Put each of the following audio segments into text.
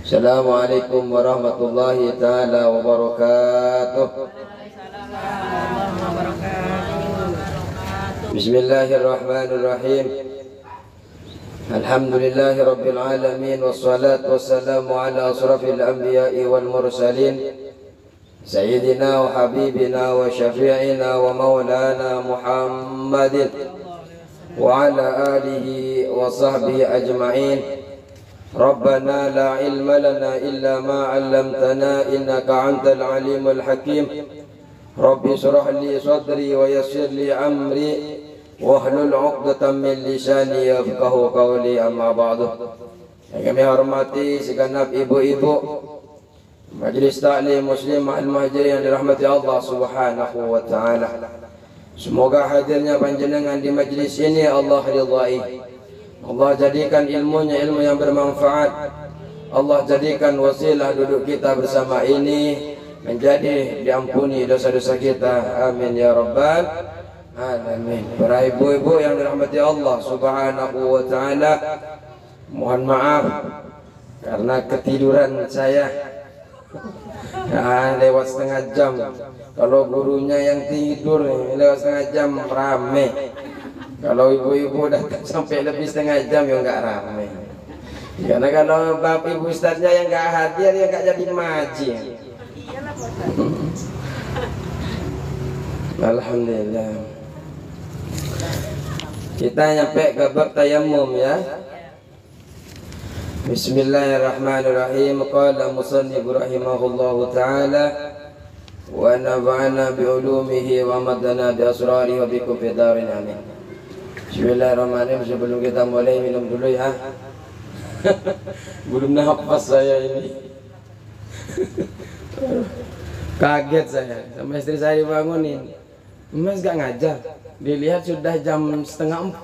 Assalamualaikum warahmatullahi ta'ala wabarakatuh. Bismillahirrahmanirrahim. Alhamdulillahi rabbil alamin. Wassalatu wassalamu ala asrafil anbiya'i wal mursalin, Sayyidina wa habibina wa syafi'ina wa maulana Muhammadin wa ala alihi wa sahbihi ajma'in. Rabbana la ilma lana illa ma 'allamtana innaka antal alimul hakim. Rabbi shrah li sadri wa yassir li amri wahlul 'uqdatam min lisani yafqahu qawli, amma ba'du. Yang kami hormati segenap ibu-ibu Majelis Ta'lim Muslim Al-Muhajirin yang dirahmati Allah Subhanahu wa taala. Semoga hadirnya panjenengan di majlis ini Allah ridhai. Allah jadikan ilmunya ilmu yang bermanfaat. Allah jadikan wasilah duduk kita bersama ini menjadi diampuni dosa-dosa kita. Amin ya rabbal alamin. Para ibu-ibu yang dirahmati Allah Subhanahu wa taala, mohon maaf karena ketiduran saya lewat setengah jam. Kalau gurunya yang tidur lewat setengah jam rame. Kalau ibu-ibu datang sampai lebih setengah jam ya enggak ramai. Karena kalau bapak ibu ustaznya yang enggak hadir ya enggak jadi maji. Alhamdulillah. Kita nyampe ke bab tayammum ya. Bismillahirrahmanirrahim. Qala musannif rahimahullahu taala wa nafa'ana bi ulumihi wa madana bi asrarihi wa bikum fi darin amin. Bismillahirrahmanirrahim. Sebelum kita mulai minum dulu ya. Belum nafas saya ini. Kaget saya sama istri saya dibangunin. Mas gak ngajar. Dilihat sudah jam 3:30.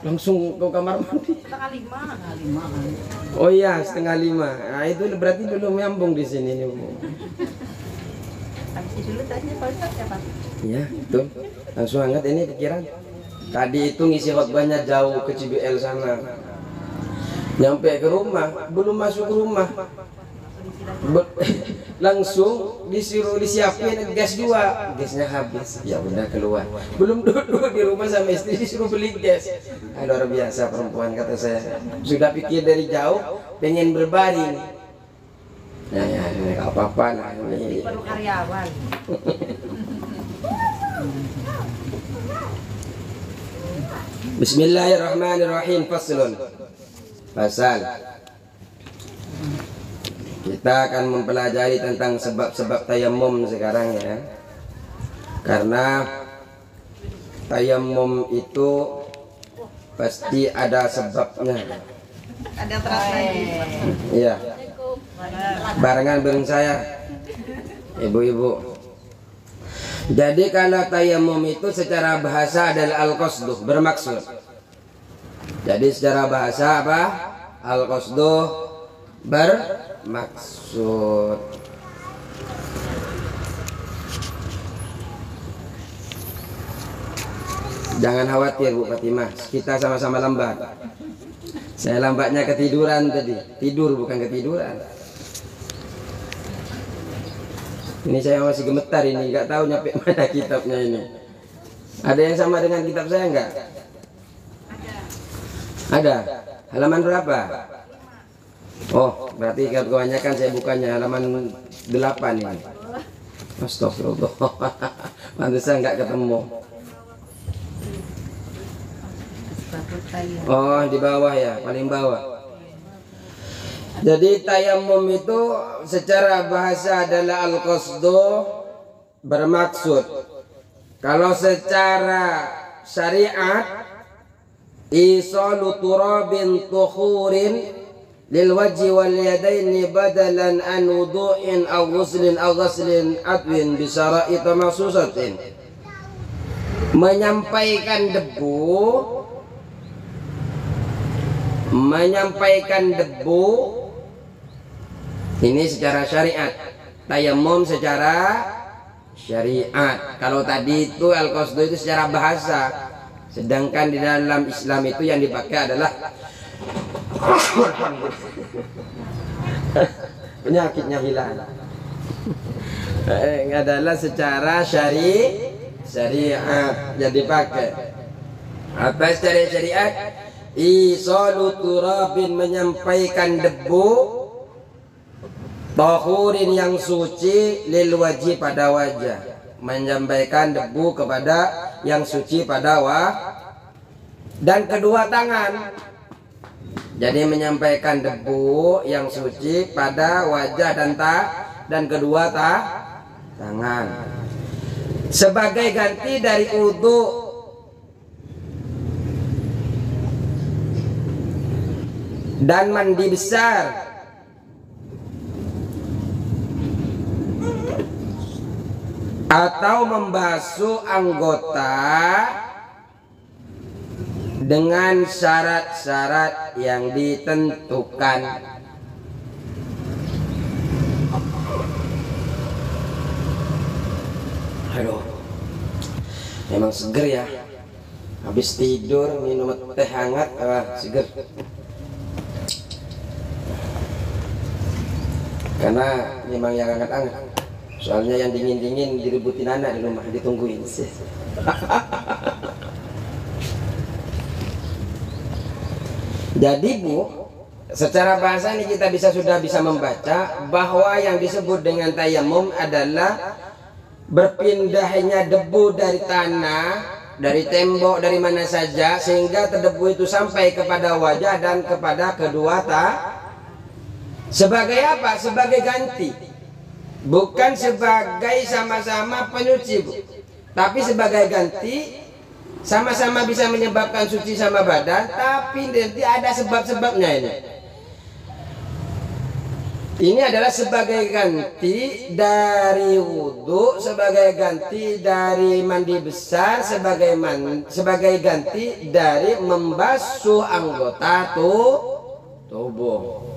Langsung ke kamar mandi. 4:30. Oh iya 4:30. Nah itu berarti belum nyambung di sini nih Bu. Habis dulu tanya Pak Ustaz siapa? Iya itu. Langsung hangat ini pikiran. Tadi itu ngisi khotbahnya jauh ke CBL sana. Nyampe ke rumah, belum masuk ke rumah. Langsung disuruh disiapin gas 2. Gasnya habis. Ya udah keluar. Belum duduk di rumah sama istri disuruh beli gas. Luar biasa perempuan kata saya. Sudah pikir dari jauh pengen berbaring. Ya enggak apa-apa lah ini. Perlu karyawan. Bismillahirrahmanirrahim. Faslun. Pasal. Kita akan mempelajari tentang sebab-sebab tayammum sekarang ya. Karena tayammum itu pasti ada sebabnya. Ada terasa Iya. Barengan bareng saya, ibu-ibu. Jadi kalau tayammum itu secara bahasa adalah al-qasdu, bermaksud. Jadi secara bahasa apa? Al-qasdu, bermaksud. Jangan khawatir Bu Fatimah, kita sama-sama lambat. Saya lambatnya ketiduran tadi. Tidur bukan ketiduran. Ini saya masih gemetar ini, nggak tahu nyampe mana kitabnya ini. Ada yang sama dengan kitab saya nggak? Ada. Halaman berapa? Oh, berarti kebanyakan saya bukanya halaman 8 ini. Astagfirullah. Pantesan nggak ketemu. Oh, di bawah ya, paling bawah. Jadi tayammum itu secara bahasa adalah al-qasdu, bermaksud. Kalau secara syariat isalu turabin tukhurin lil wajhi wal yadaini badalan an wudu'in aw ghuslin adwin bi syara'it mahsusatin. Menyampaikan debu ini secara syariat, tayammum secara syariat. Kalau tadi itu al-qasdu itu secara bahasa, sedangkan di dalam Islam itu yang dipakai adalah Penyakitnya hilang. Adalah secara syariat jadi pakai. Apa secara syariat? Isalu turabin, menyampaikan debu tahurin yang suci lil wajhi pada wajah, menyampaikan debu kepada yang suci pada dan kedua tangan. Jadi menyampaikan debu yang suci pada wajah dan kedua tangan sebagai ganti dari wudu dan mandi besar atau membasuh anggota dengan syarat-syarat yang ditentukan. Aduh, memang seger ya. Habis tidur minum teh hangat, seger. Karena memang yang hangat-hangat. Soalnya yang dingin-dingin direbutin anak di rumah, ditungguin sih. Jadi Bu, secara bahasa ini kita sudah bisa membaca bahwa yang disebut dengan tayamum adalah berpindahnya debu dari tanah, dari tembok, dari mana saja, sehingga debu itu sampai kepada wajah dan kepada kedua sebagai apa? Sebagai ganti, bukan sebagai sama-sama penyuci Bu, tapi sebagai ganti. Sama-sama bisa menyebabkan suci sama badan, tapi nanti ada sebab-sebabnya ini. Ini adalah sebagai ganti dari wudhu, sebagai ganti dari mandi besar, sebagai ganti dari membasuh anggota tubuh.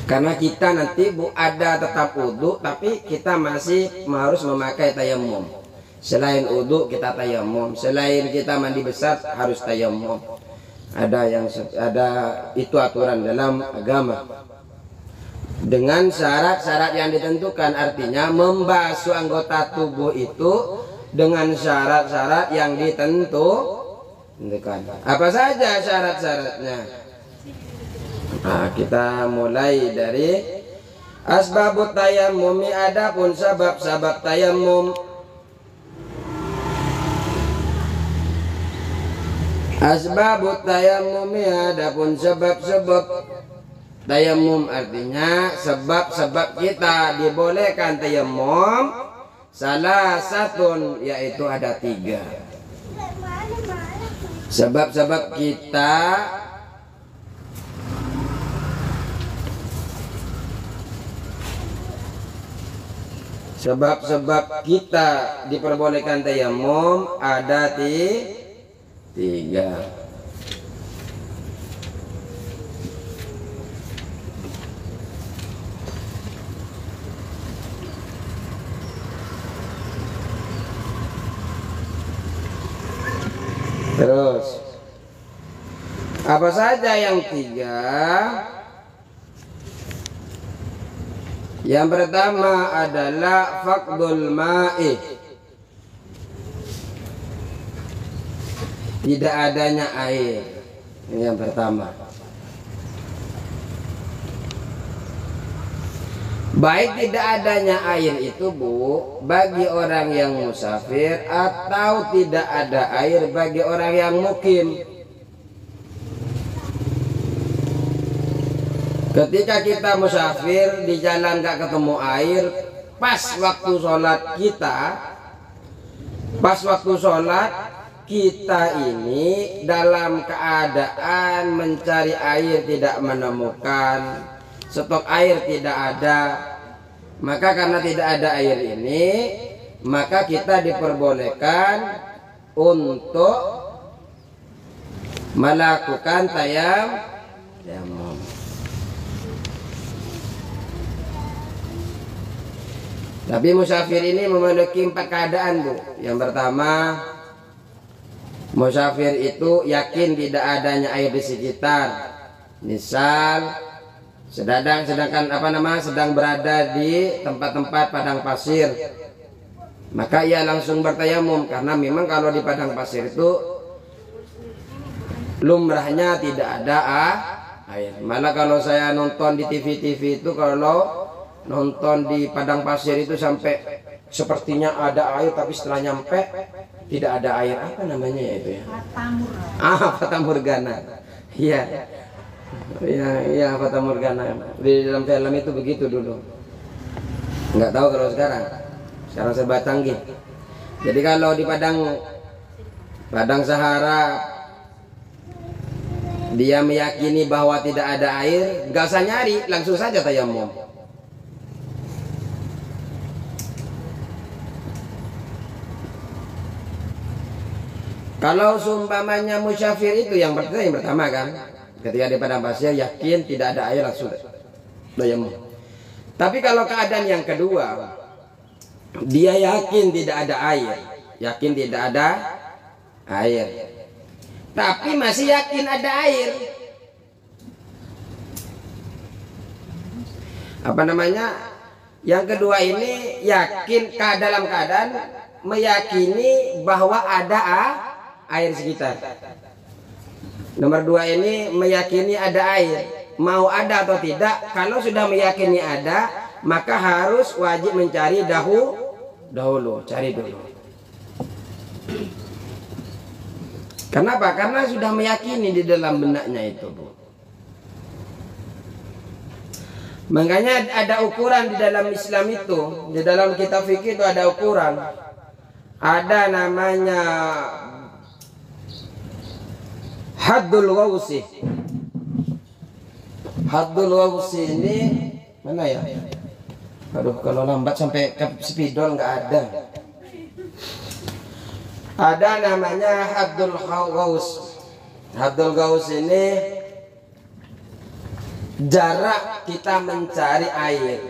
Karena kita nanti Bu ada tetap wudhu, tapi kita masih harus memakai tayamum. Selain wudu kita tayamum, selain kita mandi besar harus tayamum. Ada itu aturan dalam agama. Dengan syarat-syarat yang ditentukan, artinya membasuh anggota tubuh itu dengan syarat-syarat yang ditentukan. Apa saja syarat-syaratnya? Nah, kita mulai dari asbabut tayammumi, adapun sebab-sebab tayamum. Asbabut tayammumi, adapun sebab-sebab tayamum, artinya sebab-sebab kita dibolehkan tayamum. Salah satu, yaitu ada 3. Sebab-sebab kita diperbolehkan tayamum ada 3. Terus apa saja yang 3? Yang pertama adalah faqdul ma'i, tidak adanya air. Ini yang pertama. Baik tidak adanya air itu Bu, bagi orang yang musafir, atau tidak ada air bagi orang yang mukim. Ketika kita musafir di jalan gak ketemu air, pas waktu sholat kita ini dalam keadaan mencari air tidak menemukan, stok air tidak ada, maka karena tidak ada air ini, maka kita diperbolehkan untuk melakukan tayamum. Tapi musafir ini memiliki 4 keadaan Bu. Yang pertama, musafir itu yakin tidak adanya air di sekitar. Misal sedangkan sedang berada di tempat-tempat padang pasir, maka ia langsung bertayamum, karena memang kalau di padang pasir itu lumrahnya tidak ada air. Malah kalau saya nonton di TV-TV itu, kalau nonton di padang pasir itu sampai sepertinya ada air, tapi setelah nyampe tidak ada air. Apa namanya ya itu ya? Fata Morgana. Iya. Iya, Fata Morgana. Di dalam film itu begitu dulu. Nggak tahu kalau sekarang. Sekarang serba canggih. Jadi kalau di padang Sahara dia meyakini bahwa tidak ada air, nggak usah nyari, langsung saja tayamum. Kalau seumpamanya musyafir itu yang pertama kan, ketika di padang pasir yakin tidak ada air, langsung tayamum. Tapi kalau keadaan yang kedua, dia yakin tidak ada air, tapi masih yakin ada air. Yang kedua ini yakin dalam keadaan meyakini bahwa ada air sekitar. Nomor dua ini meyakini ada air, mau ada atau tidak. Kalau sudah meyakini ada, maka harus wajib mencari dahulu, cari dulu. Kenapa? Karena sudah meyakini di dalam benaknya itu, Bu. Makanya ada ukuran di dalam Islam itu, di dalam kitab fikih itu ada ukuran. Ada namanya haddul ghausi. Haddul ghausi ini mana ya? Aduh, kalau lambat sampai ke spidol nggak ada. Ada namanya haddul ghaus. Haddul ghaus ini jarak kita mencari air.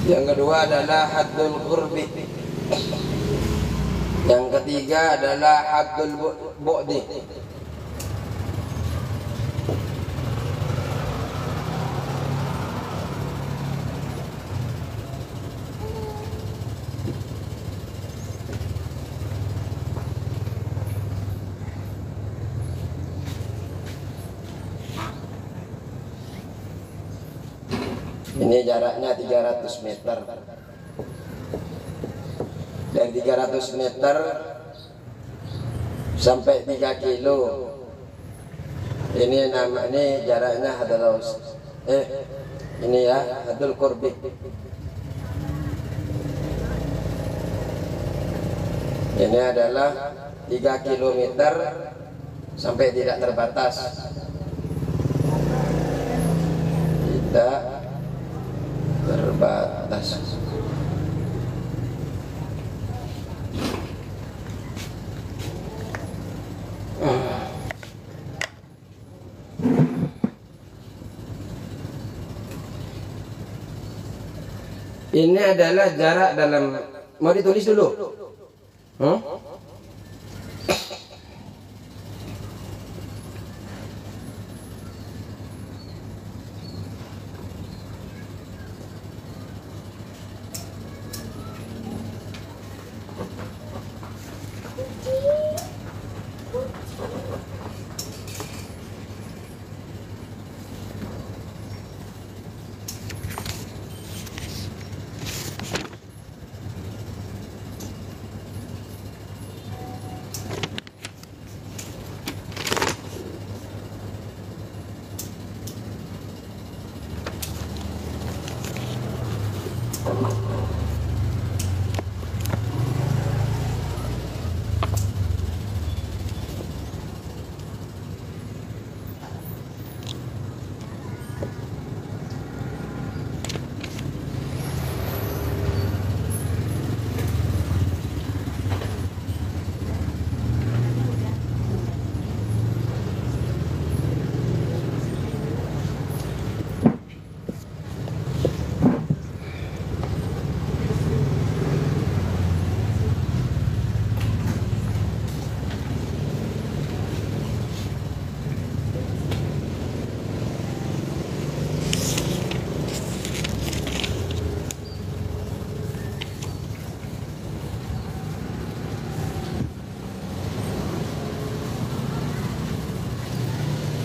Yang kedua adalah haddul qurbi. Yang ketiga adalah haddul bu'di. Ini jaraknya 300 meter. Dari 300 meter sampai 3 kilo. Ini jaraknya adalah ini ya, hadul qurbi. Ini adalah 3 kilometer sampai tidak terbatas. Tidak terbatas. Ini adalah jarak dalam, mau ditulis dulu?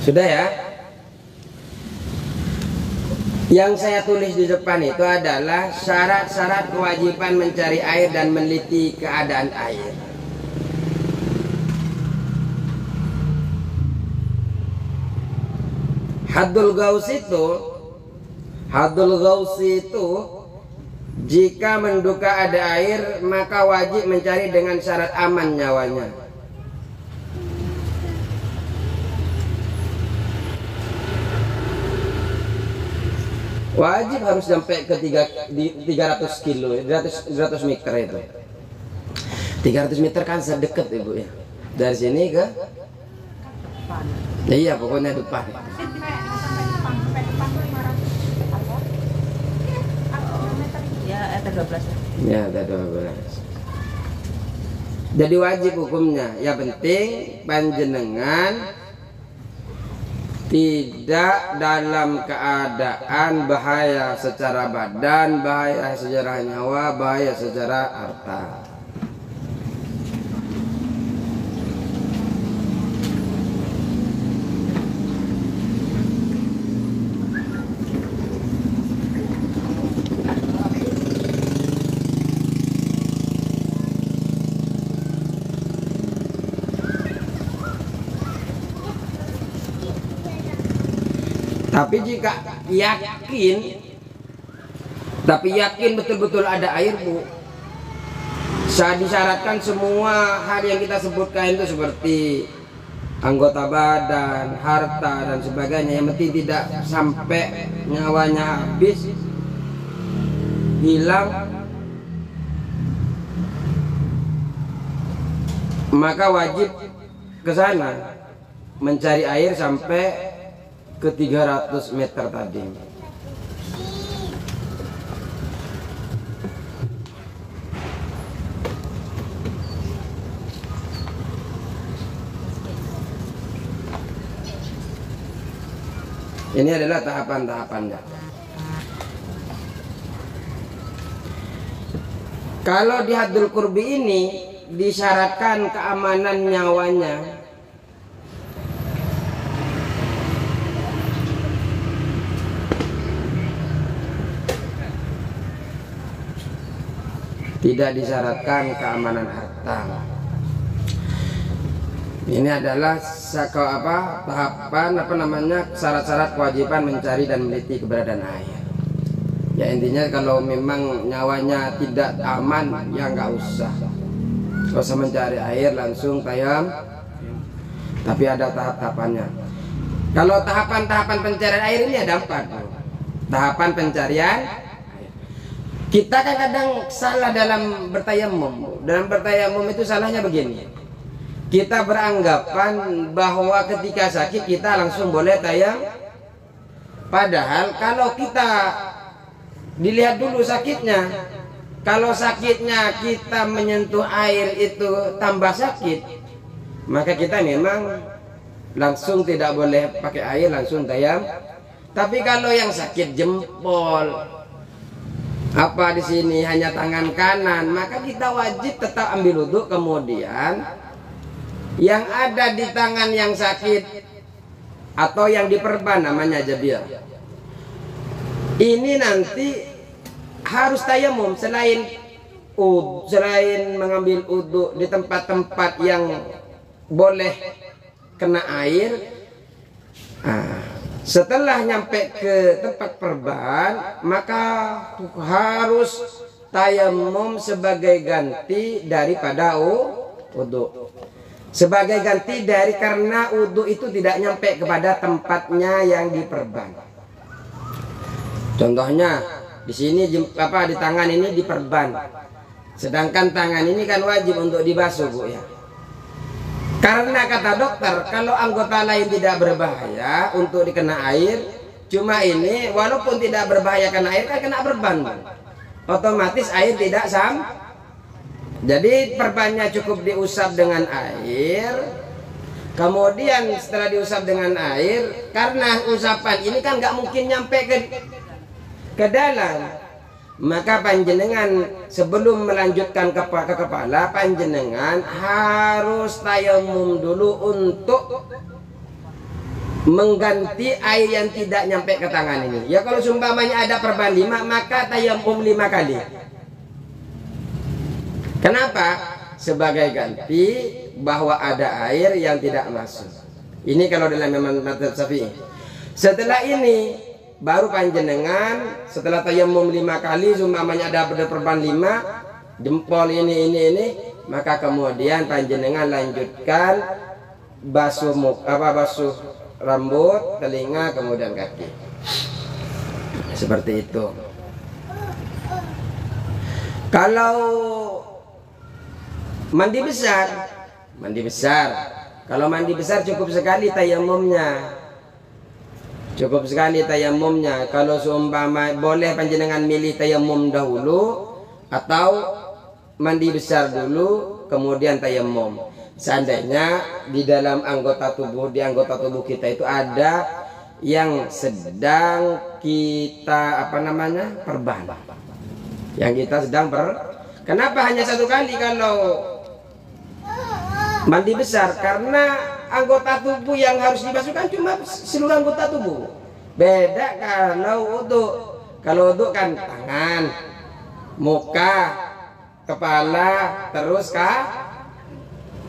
Sudah ya? Yang saya tulis di depan itu adalah syarat-syarat kewajiban mencari air dan meneliti keadaan air. Haddul Ghaus itu jika menduga ada air maka wajib mencari dengan syarat aman nyawanya. Wajib harus sampai ke 300 kilo, 200 meter itu. 300 meter kan sedekat ibu ya. Dari sini ke? Ya, iya pokoknya depan. Ya, ada 12. Ya, ada 12. Jadi wajib hukumnya. Yang penting panjenengan tidak dalam keadaan bahaya secara badan, bahaya secara nyawa, bahaya secara harta. Tapi jika yakin betul-betul ada air bu, saya disyaratkan semua hal yang kita sebutkan itu seperti anggota badan, harta dan sebagainya, yang penting tidak sampai nyawanya habis, hilang, maka wajib ke sana mencari air sampai ke 300 meter tadi. Ini adalah tahapan-tahapannya. Kalau di haddul qurbi ini disyaratkan keamanan nyawanya. Tidak disyaratkan keamanan harta. Ini adalah tahapan syarat-syarat kewajiban mencari dan meneliti keberadaan air. Ya intinya kalau memang nyawanya tidak aman ya nggak usah mencari air, langsung tayam. Tapi ada tahap-tahapannya. Kalau tahapan-tahapan pencarian air ini ada 4. Tahapan pencarian. Kita kan kadang salah dalam bertayamum. Dalam bertayamum itu salahnya begini. Kita beranggapan bahwa ketika sakit kita langsung boleh tayam. Padahal kalau kita dilihat dulu sakitnya. Kalau sakitnya kita menyentuh air itu tambah sakit, maka kita memang langsung tidak boleh pakai air, langsung tayam. Tapi kalau yang sakit jempol, apa di sini hanya tangan kanan, maka kita wajib tetap ambil wudhu. Kemudian yang ada di tangan yang sakit atau yang diperban namanya jabir, ini nanti harus tayamum selain mengambil wudhu di tempat-tempat yang boleh kena air. Setelah nyampe ke tempat perban, maka harus tayamum sebagai ganti daripada wudu. Sebagai ganti dari karena wudu itu tidak nyampe kepada tempatnya yang diperban. Contohnya di sini di tangan ini diperban. Sedangkan tangan ini kan wajib untuk dibasuh, Bu ya. Karena kata dokter, kalau anggota lain tidak berbahaya untuk dikena air, cuma ini walaupun tidak berbahaya kena air kan kena perban. Otomatis air tidak Jadi perbannya cukup diusap dengan air. Kemudian setelah diusap dengan air, karena usapan ini kan nggak mungkin nyampe ke dalam, maka panjenengan sebelum melanjutkan ke kepala, panjenengan harus tayamum dulu untuk mengganti air yang tidak nyampe ke tangan ini. Ya kalau seumpamanya ada perban 5, maka tayamum 5 kali. Kenapa? Sebagai ganti bahwa ada air yang tidak masuk. Ini kalau dalam mazhab Syafi'i. Setelah ini baru panjenengan setelah tayamum 5 kali, seumpamanya ada perban 5, jempol ini, maka kemudian panjenengan lanjutkan basuh basuh rambut, telinga, kemudian kaki. Seperti itu. Kalau mandi besar, kalau mandi besar cukup sekali tayamumnya. Cukup sekali tayamumnya. Kalau seumpama boleh panjenengan milih tayamum dahulu atau mandi besar dulu kemudian tayamum. Seandainya di dalam anggota tubuh kita itu ada yang sedang kita perban. Yang kita sedang Kenapa hanya 1 kali kalau mandi besar? Karena anggota tubuh yang harus dibasuhkan cuma seluruh anggota tubuh. Beda kalau wudu. Kalau wudu kan tangan, muka, kepala, terus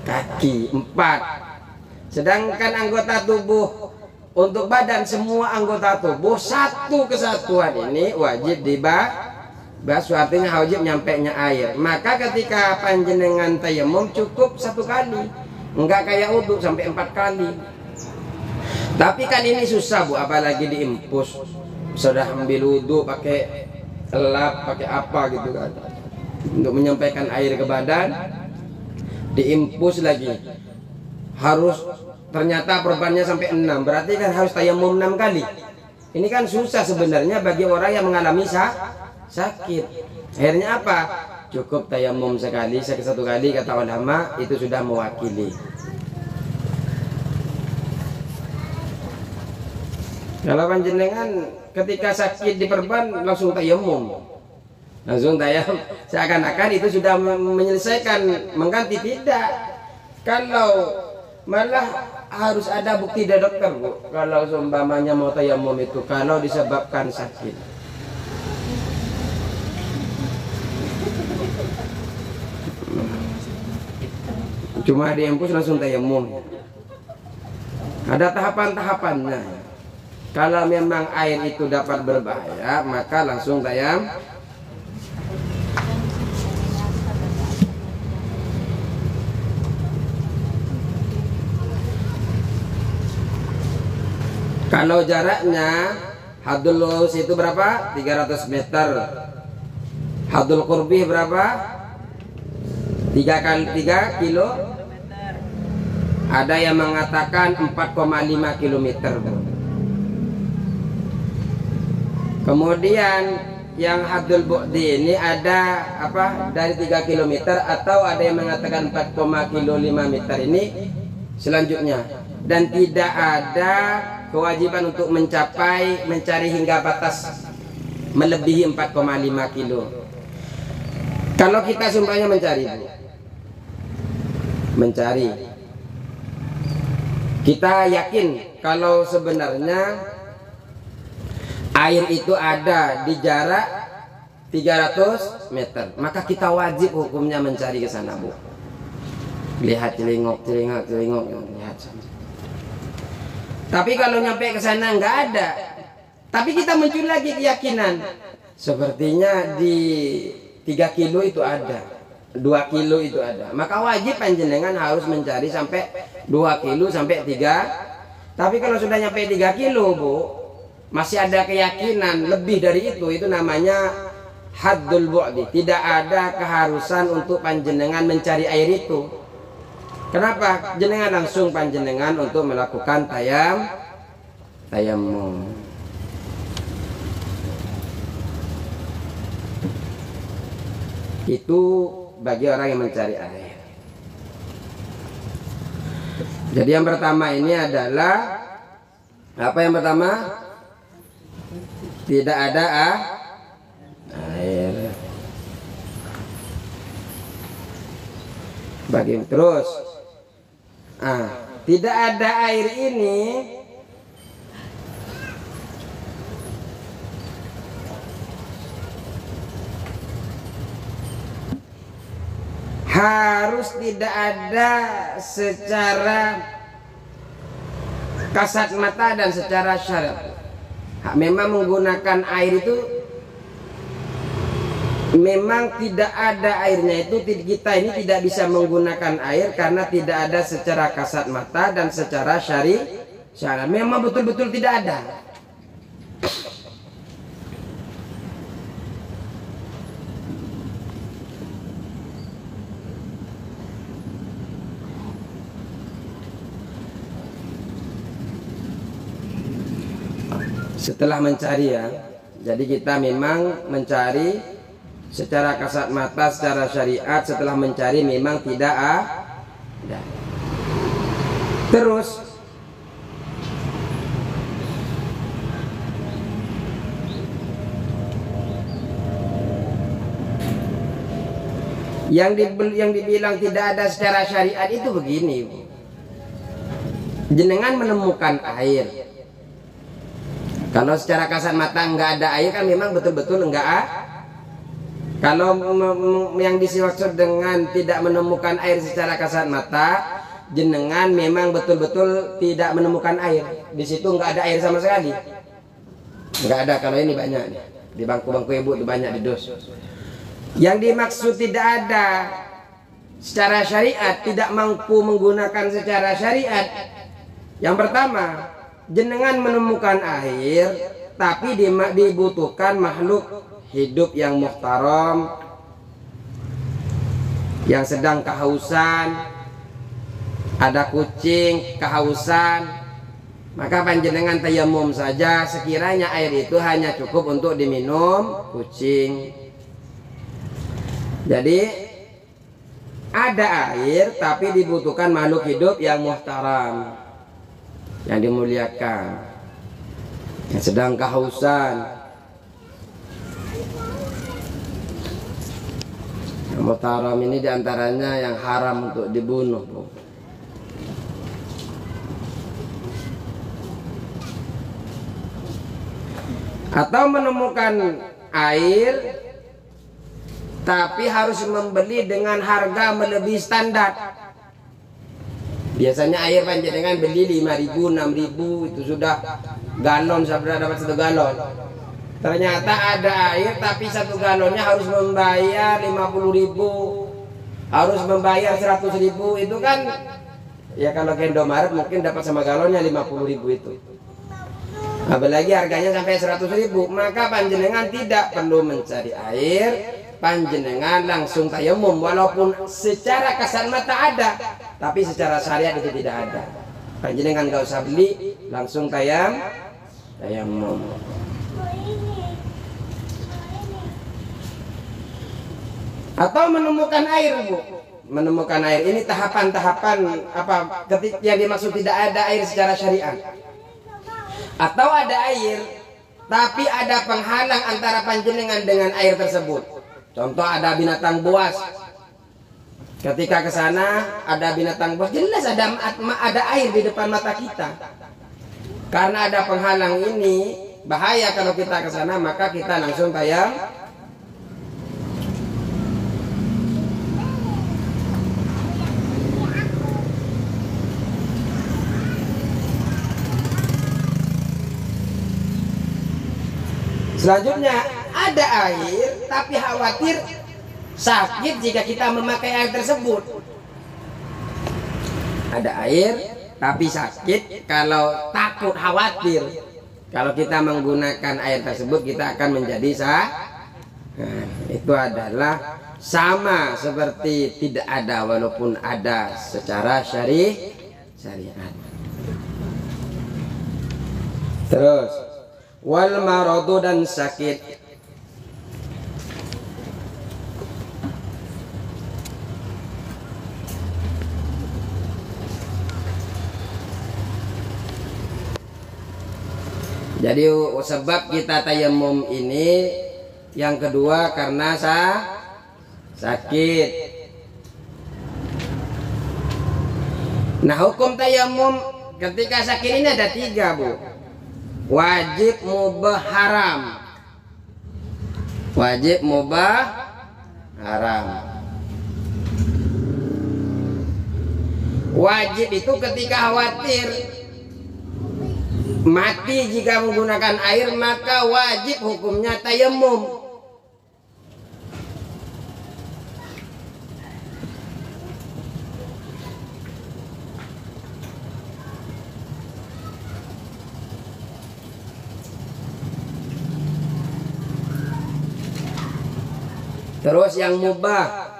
kaki, 4. Sedangkan anggota tubuh untuk badan, semua anggota tubuh satu kesatuan ini wajib dibasuh, artinya wajib nyampenya air. Maka ketika panjenengan tayamum cukup 1 kali, enggak kayak wudu sampai 4 kali. Tapi kan ini susah, Bu, apalagi diimpus. Sudah ambil wudu pakai elap, pakai apa gitu kan, untuk menyampaikan air ke badan, diimpus lagi. Harus ternyata perbannya sampai 6, berarti kan harus tayamum 6 kali. Ini kan susah sebenarnya bagi orang yang mengalami sakit. Akhirnya apa? Cukup tayamum 1 kali kata ulama, itu sudah mewakili. Kalau panjenengan ketika sakit diperban langsung tayamum, seakan-akan itu sudah menyelesaikan, mengganti. Tidak. Kalau malah harus ada bukti dari dokter, Bu. Kalau seumpamanya mau tayamum itu kalau disebabkan sakit. Cuma diimpus langsung tayamum. Ada tahapan-tahapannya. Kalau memang air itu dapat berbahaya, maka langsung tayamum. Kalau jaraknya hadul lurus itu berapa? 300 meter. Hadul qurbi berapa? 3 kilo. Ada yang mengatakan 4,5 kilometer. Kemudian yang hadul bu'di ini ada dari 3 kilometer, atau ada yang mengatakan 4,5 meter ini selanjutnya. Dan tidak ada kewajiban untuk mencari hingga batas melebihi 4,5 kilo. Kalau kita sumpahnya mencari, kita yakin kalau sebenarnya air itu ada di jarak 300 meter, maka kita wajib hukumnya mencari ke sana, Bu. Lihat, celingok, lihat. Tapi kalau nyampe ke sana nggak ada, tapi kita muncul lagi keyakinan, sepertinya di 3 kilo itu ada, 2 kilo itu ada, maka wajib panjenengan harus mencari sampai 2 kilo sampai 3. Tapi kalau sudah nyampe 3 kilo Bu, masih ada keyakinan lebih dari itu namanya haddul bu'di. Tidak ada keharusan untuk panjenengan mencari air itu. Kenapa? Jenengan langsung panjenengan untuk melakukan tayamum. Itu bagi orang yang mencari air. Jadi yang pertama ini adalah apa yang pertama? Tidak ada air. Bagi terus. Tidak ada air ini harus tidak ada secara kasat mata dan secara syar'i. Memang menggunakan air itu memang tidak ada airnya, itu kita ini tidak bisa menggunakan air karena tidak ada secara kasat mata dan secara syar'i. Memang betul-betul tidak ada. Setelah mencari ya, jadi kita memang mencari secara kasat mata, secara syariat. Setelah mencari memang tidak ada. Terus yang dibilang tidak ada secara syariat itu begini, jenengan menemukan air. Kalau secara kasat mata nggak ada air kan memang betul-betul nggak ada. Kalau yang dimaksud dengan tidak menemukan air secara kasat mata, jenengan memang betul-betul tidak menemukan air. Di situ nggak ada air sama sekali. Nggak ada. Kalau ini banyak nih. Di bangku-bangku ibu itu banyak di dos. Yang dimaksud tidak ada secara syariat, tidak mampu menggunakan secara syariat. Yang pertama, jenengan menemukan air tapi dibutuhkan makhluk hidup yang muhtaram, yang sedang kehausan, ada kucing kehausan, maka panjenengan tayamum saja. Sekiranya air itu hanya cukup untuk diminum kucing. Jadi ada air tapi dibutuhkan makhluk hidup yang muhtaram, yang dimuliakan, yang sedang kehausan. Yang muhtaram ini diantaranya yang haram untuk dibunuh. Atau menemukan air tapi harus membeli dengan harga melebihi standar. Biasanya air panjenengan beli 5.000, 6.000, itu sudah galon, sudah dapat 1 galon. Ternyata ada air tapi 1 galonnya harus membayar 50.000, harus membayar 100.000. Itu kan ya kalau ke Indomaret mungkin dapat sama galonnya 50.000 itu. Apalagi harganya sampai 100.000, maka panjenengan tidak perlu mencari air, panjenengan langsung tayamum. Walaupun secara kasat mata ada, tapi secara syariat itu tidak ada. Panjenengan gak usah beli, langsung tayamum. Atau menemukan air, Bu. Menemukan air ini tahapan-tahapan apa ketika yang dimaksud tidak ada air secara syariat. Atau ada air tapi ada penghalang antara panjenengan dengan air tersebut. Contoh ada binatang buas. Ketika ke sana ada binatang buas, jelas ada air di depan mata kita. Karena ada penghalang ini bahaya kalau kita ke sana, maka kita langsung tayamum. Selanjutnya ada air tapi khawatir sakit jika kita memakai air tersebut. Ada air tapi sakit, kalau takut khawatir kalau kita menggunakan air tersebut kita akan menjadi nah, itu adalah sama seperti tidak ada walaupun ada secara syariat. Terus wal maradu dan sakit. Jadi sebab kita tayamum ini yang kedua karena sakit. Nah, hukum tayamum ketika sakit ini ada 3, Bu. Wajib, mubah, haram. Wajib, mubah, haram. Wajib itu ketika khawatir mati jika menggunakan air, maka wajib hukumnya tayamum. Terus yang mubah,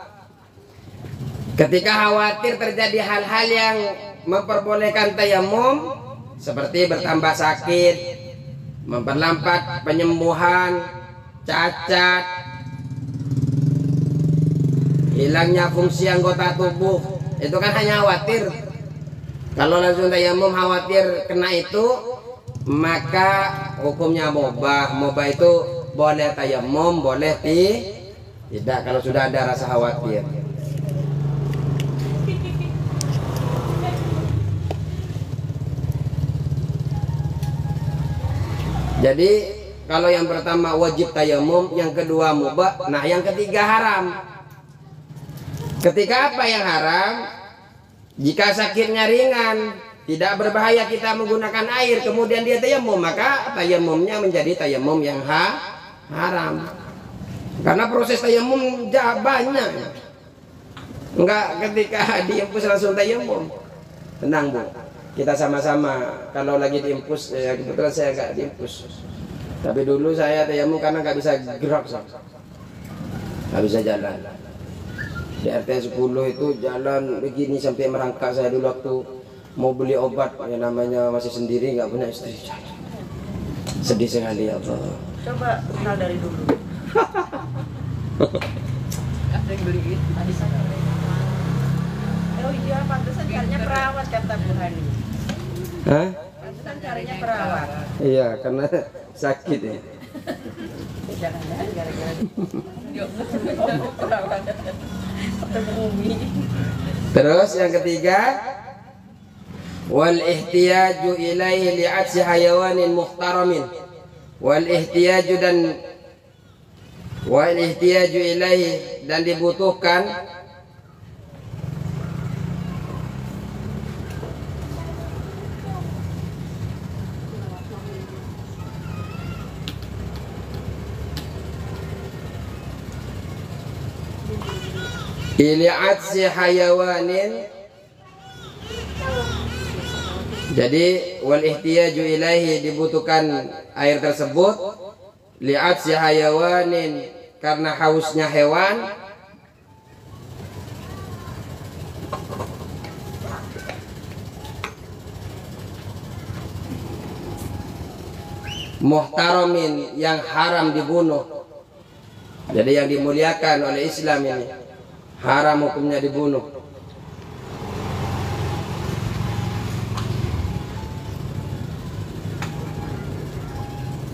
ketika khawatir terjadi hal-hal yang memperbolehkan tayamum, seperti bertambah sakit, memperlambat penyembuhan, cacat, hilangnya fungsi anggota tubuh, itu kan hanya khawatir. Kalau langsung tayamum khawatir kena itu, maka hukumnya mubah. Mubah itu boleh tayamum, boleh tidak kalau sudah ada rasa khawatir. Jadi kalau yang pertama wajib tayamum, yang kedua mubah, nah yang ketiga haram. Ketika apa yang haram? Jika sakitnya ringan, tidak berbahaya kita menggunakan air, kemudian dia tayamum, maka tayamumnya menjadi tayamum yang haram. Karena proses tayamum banyak. Enggak ketika diimpus langsung tayamum. Tenang, Bu. Kita sama-sama. Kalau lagi diimpus, ya kebetulan saya nggak diimpus. Tapi dulu saya tayamum karena nggak bisa gerak, nggak bisa jalan. Di RT 10 itu jalan begini sampai merangkak. Saya dulu waktu mau beli obat, yang namanya masih sendiri, nggak punya istri. Sedih sekali ya Allah. Coba kenal dari dulu. Ada yang beliin tadi sana. Oh iya, pantesan carinya perawat kata Bu Hani. Hah? Pantesan carinya perawat. Iya, karena sakit ya. Jangan-jangan gara-gara dia perawat. Ketemu Umi. Terus yang ketiga, wal ihtiyaju ilaihi li'atsi hayawanin muhtaramin. Wal ihtiyaju ilaihi dan dibutuhkan li'atsi hayawanin. Jadi wal ihtiyaju ilaihi dibutuhkan air tersebut li'atsi hayawanin karena hausnya hewan, muhtaramin yang haram dibunuh. Jadi yang dimuliakan oleh Islam ini haram hukumnya dibunuh.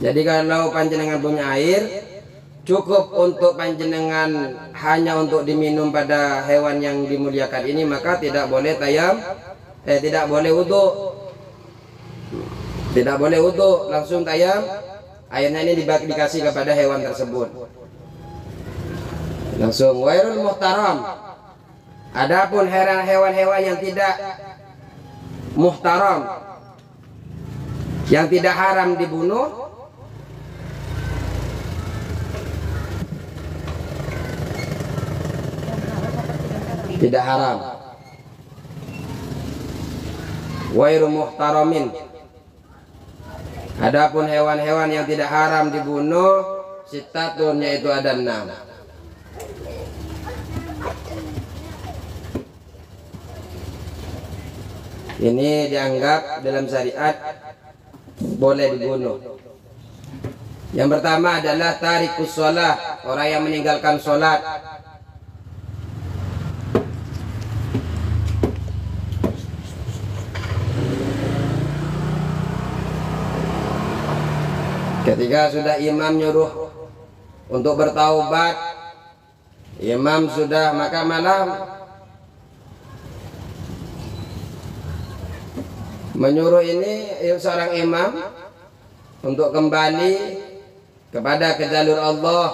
Jadi kalau panjenengan punya air, cukup untuk panjenengan hanya untuk diminum pada hewan yang dimuliakan ini, maka tidak boleh tidak boleh wudu. Tidak boleh wudu, langsung tayam. Airnya ini dikasih kepada hewan tersebut. Langsung wairul muhtaram. Adapun hewan-hewan yang tidak muhtaram, yang tidak haram dibunuh, tidak haram. Wairu muhtaramin. Adapun hewan-hewan yang tidak haram dibunuh, sitatun, yaitu ada 6. Ini dianggap dalam syariat boleh dibunuh. Yang pertama adalah tarikus sholat, orang yang meninggalkan sholat. Ketika sudah imam nyuruh untuk bertaubat, imam sudah makan malam, menyuruh ini seorang imam untuk kembali kepada ke jalur Allah,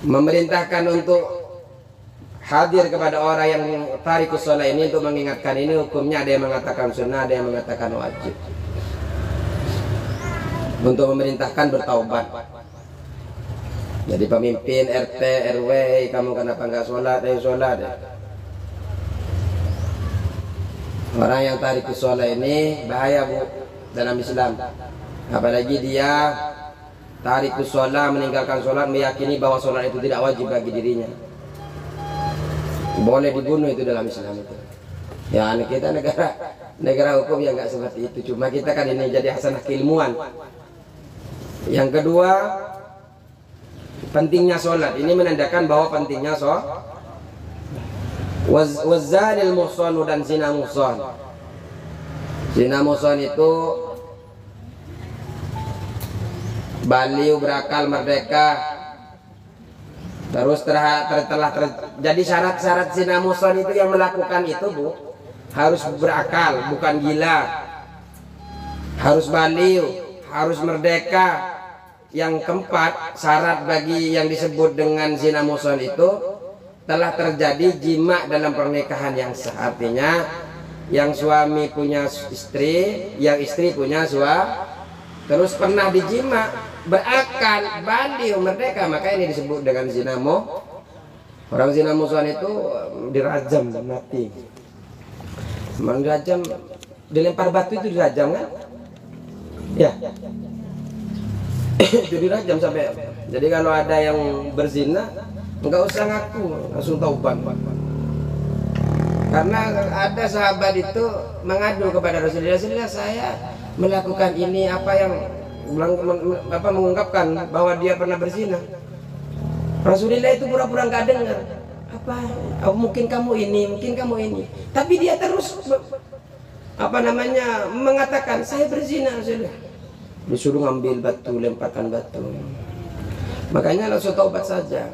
memerintahkan untuk hadir kepada orang yang tarikus sholat ini untuk mengingatkan. Ini hukumnya ada yang mengatakan sunnah, ada yang mengatakan wajib, untuk memerintahkan bertaubat. Jadi pemimpin RT RW, kamu kenapa nggak sholat? Ayo sholat ya. Orang yang tarikus sholat ini bahaya, Bu, dalam Islam. Apalagi dia tarikus sholat, meninggalkan sholat, meyakini bahwa sholat itu tidak wajib bagi dirinya. Boleh dibunuh itu dalam Islam itu. Ya, kita negara hukum yang nggak seperti itu. Cuma kita kan ini jadi hasanah keilmuan. Yang kedua, pentingnya sholat. Ini menandakan bahwa pentingnya sholat. Wazanil muhsan, dan zina muhsan. Zina muhsan itu baliu, berakal, merdeka. Terus telah terjadi syarat-syarat zina muhsan itu, yang melakukan itu, Bu, harus berakal, bukan gila. Harus baliu, harus merdeka. Yang keempat, syarat bagi yang disebut dengan zina muhsan itu telah terjadi jima dalam pernikahan yang sah. Artinya yang suami punya istri, yang istri punya suami, terus pernah dijima, berakal, baliu, merdeka, maka ini disebut dengan zina muhsan. Orang zina muhsan itu dirajam mati. Dirajam, dilempar batu itu dirajam kan? Ya. Itu dirajam sampai. Jadi kalau ada yang berzina, enggak usah ngaku, langsung taubat. Karena ada sahabat itu mengadu kepada Rasulullah, saya melakukan ini, apa yang mengungkapkan bahwa dia pernah berzina. Rasulullah itu pura-pura nggak dengar. Apa? Oh, mungkin kamu ini, mungkin kamu ini. Tapi dia terus mengatakan saya berzina. Rasulullah disuruh ngambil batu, lemparkan batu. Makanya langsung taubat saja.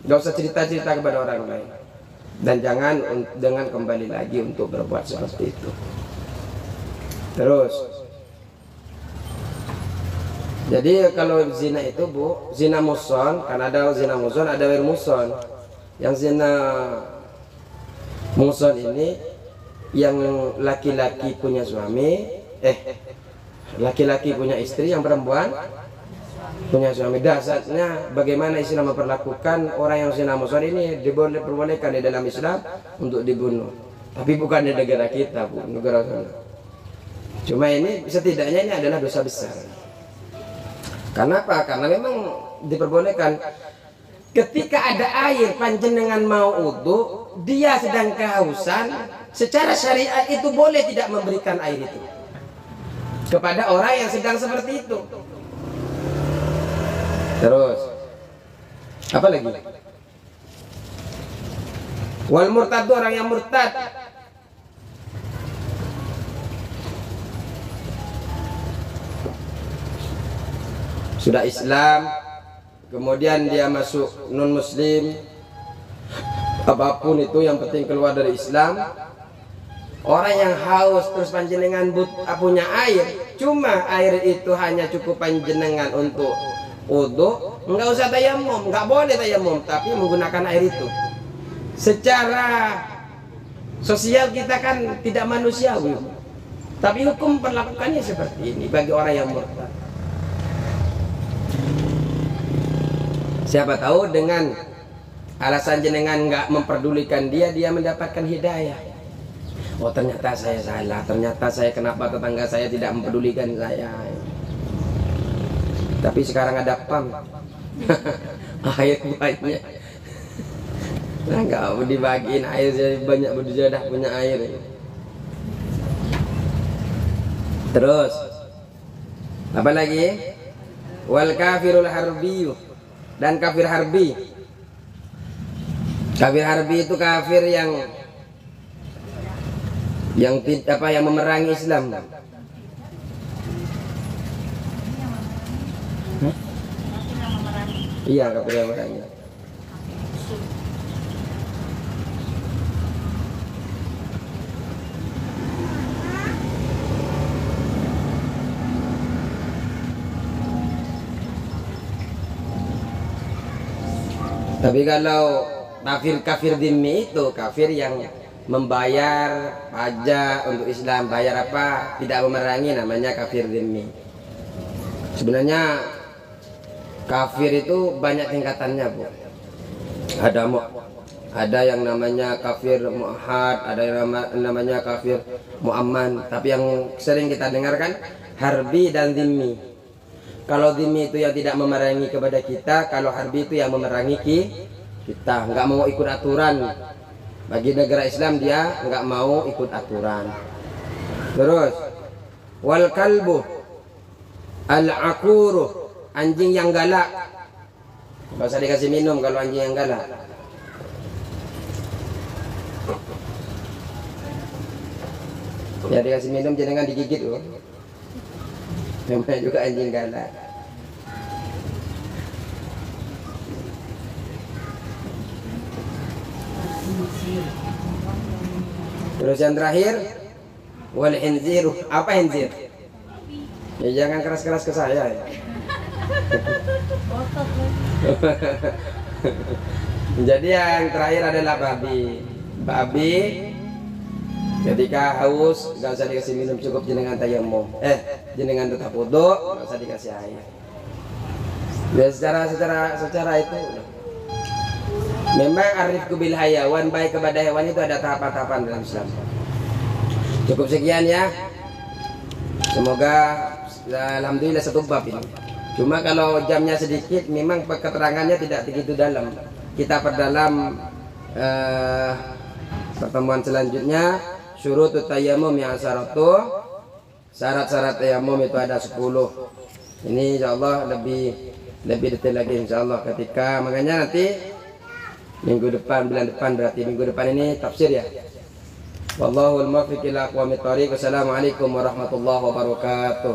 Gak usah cerita-cerita kepada orang lain. Dan jangan dengan kembali lagi untuk berbuat seperti itu. Terus, jadi kalau zina itu, Bu, zina muhsan, kan ada zina muhsan, ada ghair muhsan. Yang zina muhsan ini yang laki-laki punya suami, laki-laki punya istri, yang perempuan punya suami. Dasarnya bagaimana Islam memperlakukan orang yang zina muhsan ini, diperbolehkan di dalam Islam untuk dibunuh. Tapi bukan di negara kita, Bu, negara sana. Cuma ini setidaknya ini adalah dosa besar. Kenapa? Karena memang diperbolehkan. Ketika ada air panjenengan mau wudu, dia sedang kehausan, secara syariat itu boleh tidak memberikan air itu kepada orang yang sedang seperti itu. Terus apa lagi? Wal murtad, orang yang murtad. Sudah Islam, kemudian dia masuk non muslim, apapun itu yang penting keluar dari Islam. Orang yang haus terus panjenengan punya air, cuma air itu hanya cukup panjenengan untuk wudu, enggak usah tayamum, enggak boleh tayamum, tapi menggunakan air itu. Secara sosial kita kan tidak manusiawi, tapi hukum perlakukannya seperti ini bagi orang yang murtad. Siapa tahu dengan alasan jenengan nggak memperdulikan dia mendapatkan hidayah. Oh ternyata saya salah, ternyata saya kenapa tetangga saya tidak mempedulikan saya. Tapi sekarang ada PAM, air banyak. Nah nggak dibagiin air, saya banyak berjuadah punya air. Terus apa lagi? Wal kafirul harbiyu, dan kafir harbi. Kafir harbi itu kafir yang memerangi Islam. Iya, kafir yang memerangi. Tapi kalau kafir dhimmi itu kafir yang membayar pajak untuk Islam, bayar apa, tidak memerangi, namanya kafir dhimmi. Sebenarnya kafir itu banyak tingkatannya, Bu. Ada yang namanya kafir mu'ahad, ada yang namanya kafir mu'amman. Tapi yang sering kita dengarkan harbi dan dhimmi. Kalau dhimmi itu yang tidak memerangi kepada kita, kalau harbi itu yang memerangi kita, nggak mau ikut aturan. Bagi negara Islam dia nggak mau ikut aturan. Terus wal kalbu al aquru, anjing yang galak. Nggak usah dikasih minum kalau anjing yang galak. Ya dikasih minum jangan digigit loh. Namanya juga anjing galak. Terus yang terakhir wal hinziru. Apa hinzir? Ya jangan keras-keras ke saya ya. Jadi yang terakhir adalah babi. Babi ketika haus nggak usah dikasih minum, cukup jenengan tayammum. Jenengan tetap wudu, nggak usah dikasih air. Ya secara itu memang arifku bil hayawan, baik kepada hewan itu ada tahapan-tahapan dalam Islam. Cukup sekian ya. Semoga alhamdulillah satu bab ini. Cuma kalau jamnya sedikit, memang keterangannya tidak begitu dalam. Kita perdalam pertemuan selanjutnya. Syurutut tayammum yang syarat-syarat tayammum itu ada 10. Ini insyaallah lebih detail lagi insyaallah ketika, makanya nanti bulan depan berarti minggu depan ini tafsir ya. Wallahul muwaffiq ila aqwamit thoriq. Wassalamualaikum warahmatullahi wabarakatuh.